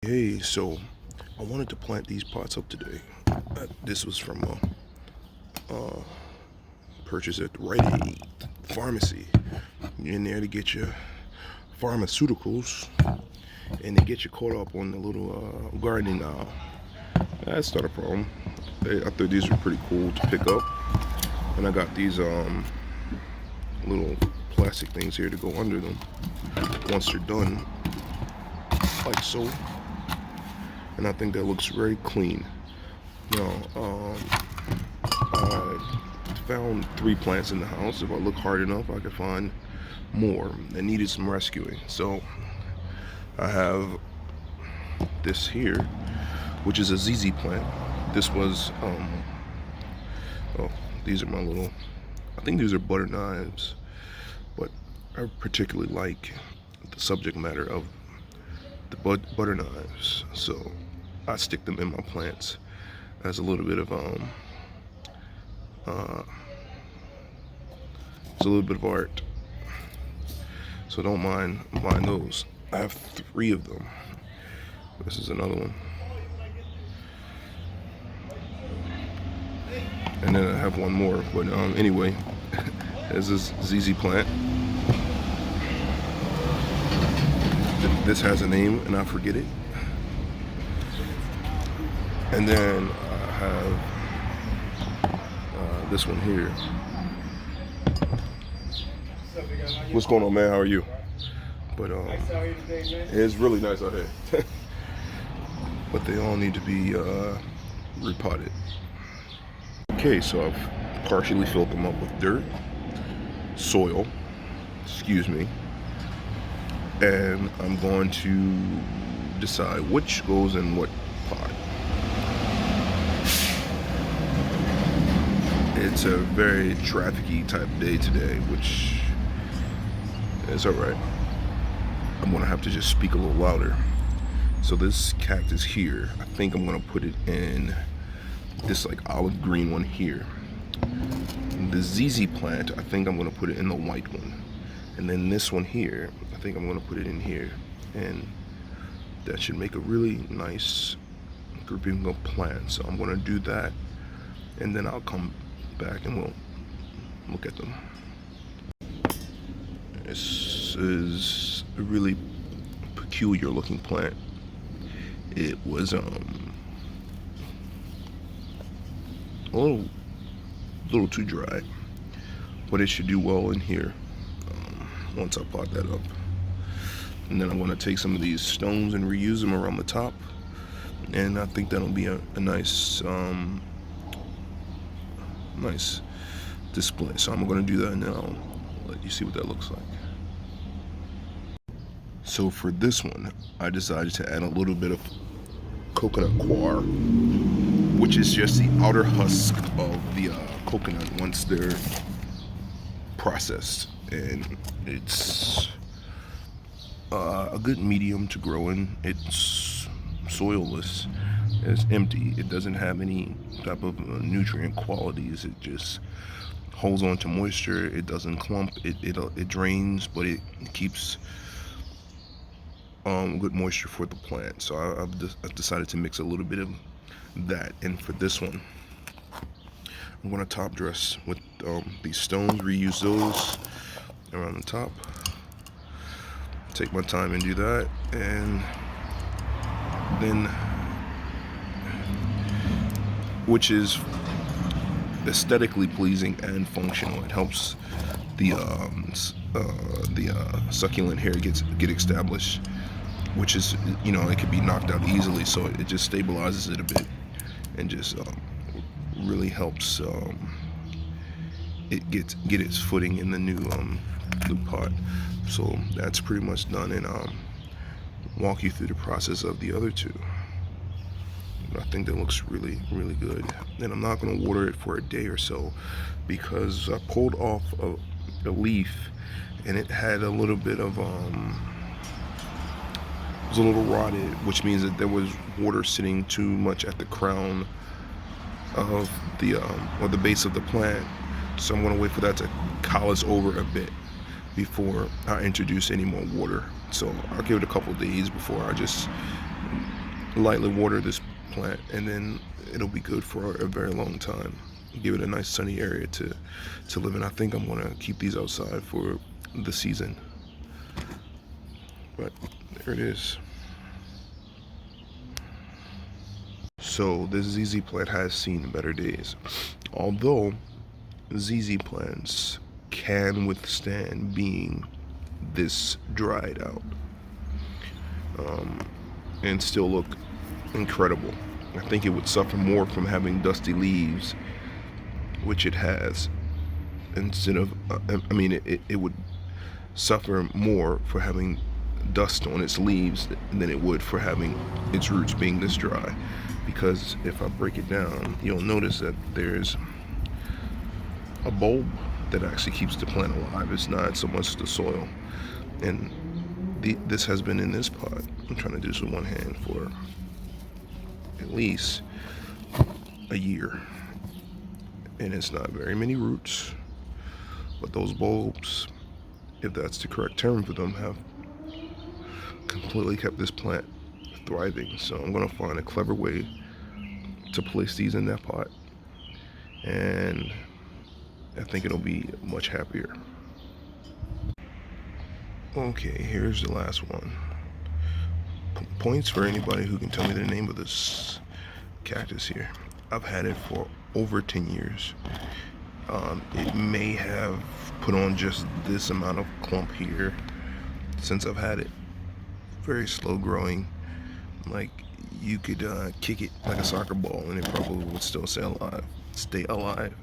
Hey, so I wanted to plant these pots up today. This was from a purchase at the Rite Aid pharmacy. You're in there to get your pharmaceuticals and to get you caught up on the little gardening aisle. That's not a problem. I thought these were pretty cool to pick up, and I got these little plastic things here to go under them once they're done, like so. And I think that looks very clean. Now, I found 3 plants in the house. If I look hard enough, I could find more that needed some rescuing. So I have this here, which is a ZZ plant. This was, oh, these are my little, I think these are butter knives, but I particularly like the subject matter of the butter knives, so I stick them in my plants as a little bit of it's a little bit of art. So don't mind buying those. I have 3 of them. This is another one, and then I have one more. But anyway, there's this ZZ plant. This has a name and I forget it. And then I have this one here. What's going on, man? How are you? But it's really nice out here. But they all need to be repotted. Okay, so I've partially filled them up with dirt, soil, excuse me, and I'm going to decide which goes in what pot. It's a very trafficy type day today, which is alright. I'm gonna have to just speak a little louder. So this cactus here, I think I'm gonna put it in this like olive green one here. The ZZ plant, I think I'm gonna put it in the white one. And then this one here, I think I'm gonna put it in here. And that should make a really nice grouping of plants. So I'm gonna do that, and then I'll come back and we'll look at them. This is a really peculiar looking plant. It was a little too dry, but it should do well in here once I pot that up. And then I'm going to take some of these stones and reuse them around the top, and I think that'll be a nice nice display. So I'm going to do that, and then I'll let you see what that looks like. So for this one, I decided to add a little bit of coconut coir, which is just the outer husk of the coconut once they're processed, and it's a good medium to grow in. It's soilless, it's empty, it doesn't have any type of nutrient qualities. It just holds on to moisture, it doesn't clump, it drains, but it keeps good moisture for the plant. So I've decided to mix a little bit of that. And for this one, I'm going to top dress with these stones, reuse those around the top. Take my time and do that, and then, which is aesthetically pleasing and functional. It helps the succulent hair get established, which is, it can be knocked out easily, so it just stabilizes it a bit and just really helps it get its footing in the new pot. So that's pretty much done, and walk you through the process of the other 2. But I think that looks really, really good. And I'm not going to water it for a day or so, because I pulled off a leaf and it had a little bit of it was a little rotted, which means that there was water sitting too much at the crown of the or the base of the plant. So I'm going to wait for that to callus over a bit before I introduce any more water. So I'll give it a couple days before I just lightly water this plant, and then it'll be good for a very long time. Give it a nice sunny area to live in. I think I'm gonna keep these outside for the season. But there it is. So this ZZ plant has seen better days. Although ZZ plants can withstand being this dried out, and still look incredible. I think it would suffer more from having dusty leaves, which it has, instead of, I mean, it would suffer more for having dust on its leaves than it would for having its roots being this dry. Because if I break it down, you'll notice that there's a bulb that actually keeps the plant alive. It's not so much the soil. And this has been in this pot, I'm trying to do this with one hand, for at least a year. And it's not very many roots, but those bulbs, if that's the correct term for them, have completely kept this plant thriving. So I'm gonna find a clever way to place these in that pot, and I think it'll be much happier. Okay, here's the last one. Points for anybody who can tell me the name of this cactus here. I've had it for over 10 years. It may have put on just this amount of clump here since I've had it. Very slow growing. Like, you could kick it like a soccer ball and it probably would still stay alive.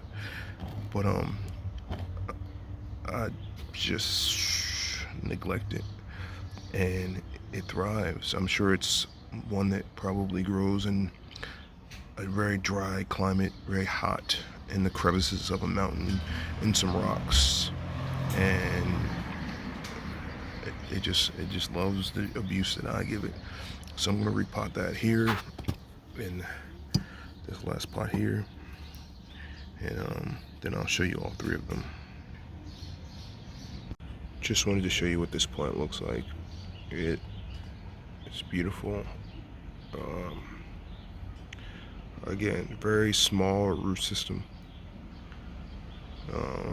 But I just neglect it, and it thrives. I'm sure it's one that probably grows in a very dry climate, very hot, in the crevices of a mountain, in some rocks, and it just loves the abuse that I give it. So I'm gonna repot that here in this last pot here, and then I'll show you all three of them. Just wanted to show you what this plant looks like. It's beautiful. Again, very small root system.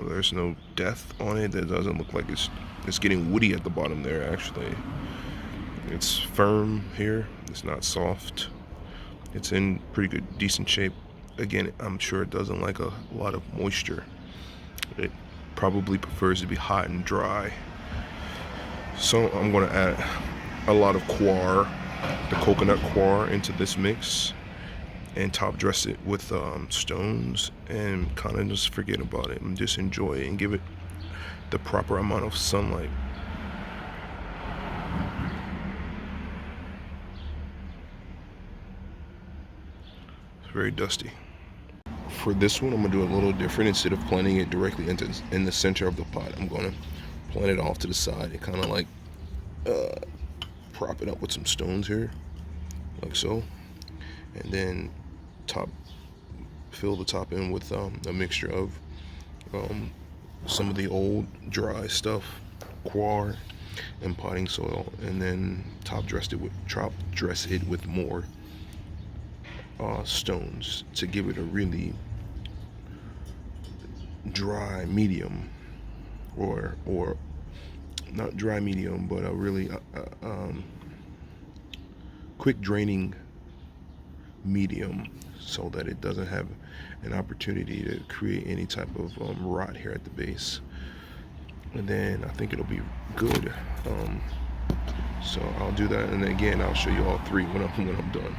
There's no depth on it. It doesn't look like it's getting woody at the bottom there. Actually, it's firm here. It's not soft. It's in pretty good, decent shape. Again, I'm sure it doesn't like a lot of moisture. It probably prefers to be hot and dry. So I'm going to add a lot of coir, the coconut coir, into this mix, and top dress it with stones, and kind of just forget about it and just enjoy it and give it the proper amount of sunlight. It's very dusty. For this one, I'm gonna do a little different. Instead of planting it directly in the center of the pot, I'm gonna plant it off to the side and kind of like prop it up with some stones here, like so, and then fill the top in with a mixture of some of the old dry stuff, coir and potting soil, and then top dress it with more stones to give it a really dry medium, or not dry medium, but a really quick draining medium, so that it doesn't have an opportunity to create any type of rot here at the base. And then I think it'll be good. So I'll do that, and again I'll show you all three when I'm done.